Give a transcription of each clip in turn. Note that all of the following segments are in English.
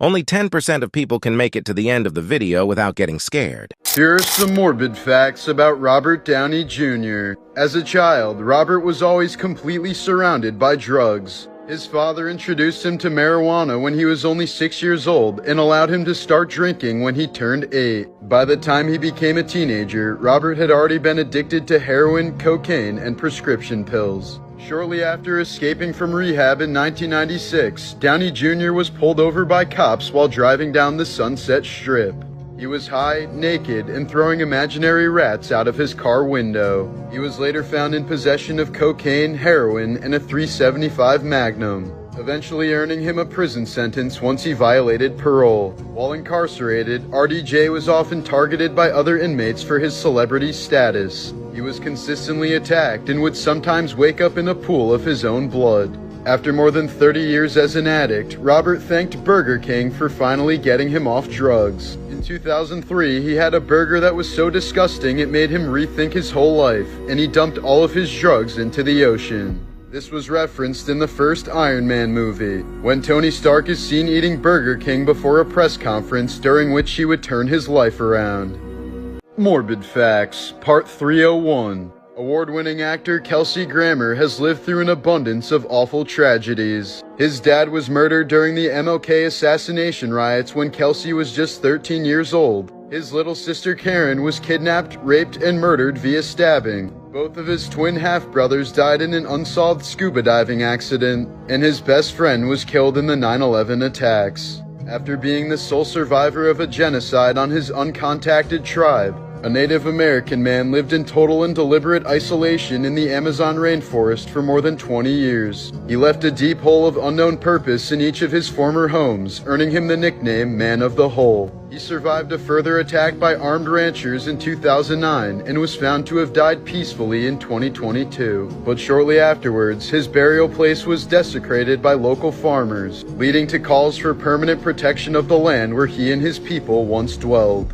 Only 10% of people can make it to the end of the video without getting scared. Here are some morbid facts about Robert Downey Jr. As a child, Robert was always completely surrounded by drugs. His father introduced him to marijuana when he was only 6 years old and allowed him to start drinking when he turned 8. By the time he became a teenager, Robert had already been addicted to heroin, cocaine, and prescription pills. Shortly after escaping from rehab in 1996, Downey Jr. was pulled over by cops while driving down the Sunset Strip. He was high, naked, and throwing imaginary rats out of his car window. He was later found in possession of cocaine, heroin, and a .375 Magnum, eventually earning him a prison sentence once he violated parole. While incarcerated, RDJ was often targeted by other inmates for his celebrity status. He was consistently attacked and would sometimes wake up in a pool of his own blood. After more than 30 years as an addict, Robert thanked Burger King for finally getting him off drugs. In 2003, he had a burger that was so disgusting it made him rethink his whole life, and he dumped all of his drugs into the ocean. This was referenced in the first Iron Man movie, when Tony Stark is seen eating Burger King before a press conference during which he would turn his life around. Morbid Facts, Part 301. Award-winning actor Kelsey Grammer has lived through an abundance of awful tragedies. His dad was murdered during the MLK assassination riots when Kelsey was just 13 years old. His little sister Karen was kidnapped, raped, and murdered via stabbing. Both of his twin half-brothers died in an unsolved scuba diving accident, and his best friend was killed in the 9/11 attacks. After being the sole survivor of a genocide on his uncontacted tribe, a Native American man lived in total and deliberate isolation in the Amazon rainforest for more than 20 years. He left a deep hole of unknown purpose in each of his former homes, earning him the nickname Man of the Hole. He survived a further attack by armed ranchers in 2009 and was found to have died peacefully in 2022. But shortly afterwards, his burial place was desecrated by local farmers, leading to calls for permanent protection of the land where he and his people once dwelled.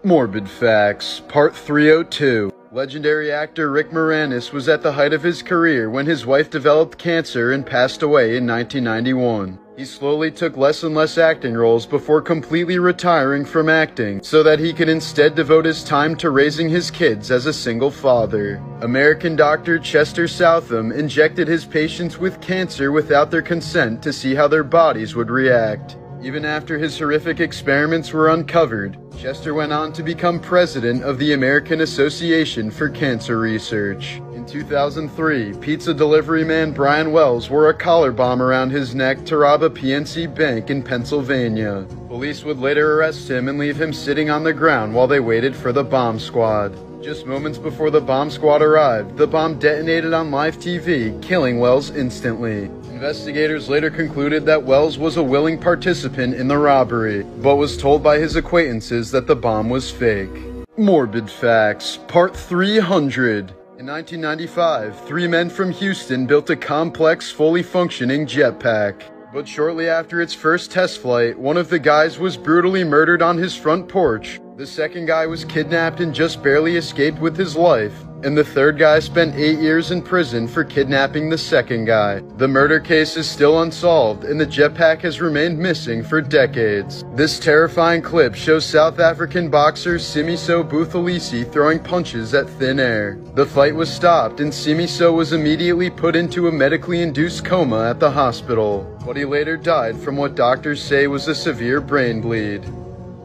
Morbid Facts, Part 302. Legendary actor Rick Moranis was at the height of his career when his wife developed cancer and passed away in 1991. He slowly took less and less acting roles before completely retiring from acting so that he could instead devote his time to raising his kids as a single father. American doctor Chester Southam injected his patients with cancer without their consent to see how their bodies would react. Even after his horrific experiments were uncovered, Chester went on to become president of the American Association for Cancer Research. In 2003, pizza delivery man Brian Wells wore a collar bomb around his neck to rob a PNC bank in Pennsylvania. Police would later arrest him and leave him sitting on the ground while they waited for the bomb squad. Just moments before the bomb squad arrived, the bomb detonated on live TV, killing Wells instantly. Investigators later concluded that Wells was a willing participant in the robbery, but was told by his acquaintances that the bomb was fake. Morbid Facts, Part 300. In 1995, 3 men from Houston built a complex, fully functioning jetpack. But shortly after its first test flight, one of the guys was brutally murdered on his front porch. The second guy was kidnapped and just barely escaped with his life. And the third guy spent 8 years in prison for kidnapping the second guy. The murder case is still unsolved, and the jetpack has remained missing for decades. This terrifying clip shows South African boxer Simiso Buthelezi throwing punches at thin air. The fight was stopped, and Simiso was immediately put into a medically induced coma at the hospital, but he later died from what doctors say was a severe brain bleed.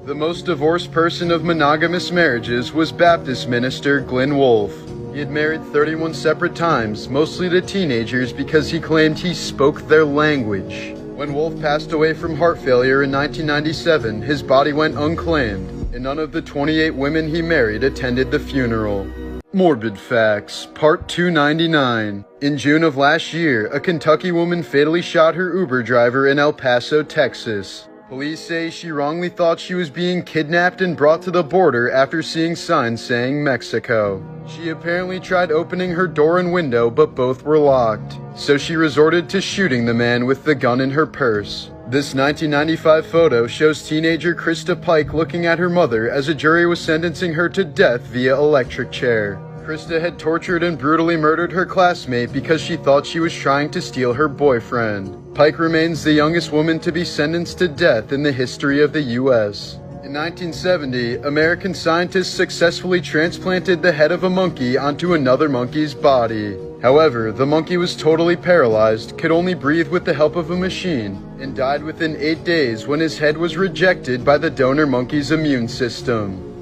The most divorced person of monogamous marriages was Baptist minister Glenn Wolfe. He had married 31 separate times, mostly to teenagers because he claimed he spoke their language. When Wolfe passed away from heart failure in 1997, his body went unclaimed, and none of the 28 women he married attended the funeral. Morbid Facts, Part 299. In June of last year, a Kentucky woman fatally shot her Uber driver in El Paso, Texas. Police say she wrongly thought she was being kidnapped and brought to the border after seeing signs saying Mexico. She apparently tried opening her door and window, but both were locked, so she resorted to shooting the man with the gun in her purse. This 1995 photo shows teenager Krista Pike looking at her mother as a jury was sentencing her to death via electric chair. Krista had tortured and brutally murdered her classmate because she thought she was trying to steal her boyfriend. Pike remains the youngest woman to be sentenced to death in the history of the U.S. In 1970, American scientists successfully transplanted the head of a monkey onto another monkey's body. However, the monkey was totally paralyzed, could only breathe with the help of a machine, and died within 8 days when his head was rejected by the donor monkey's immune system.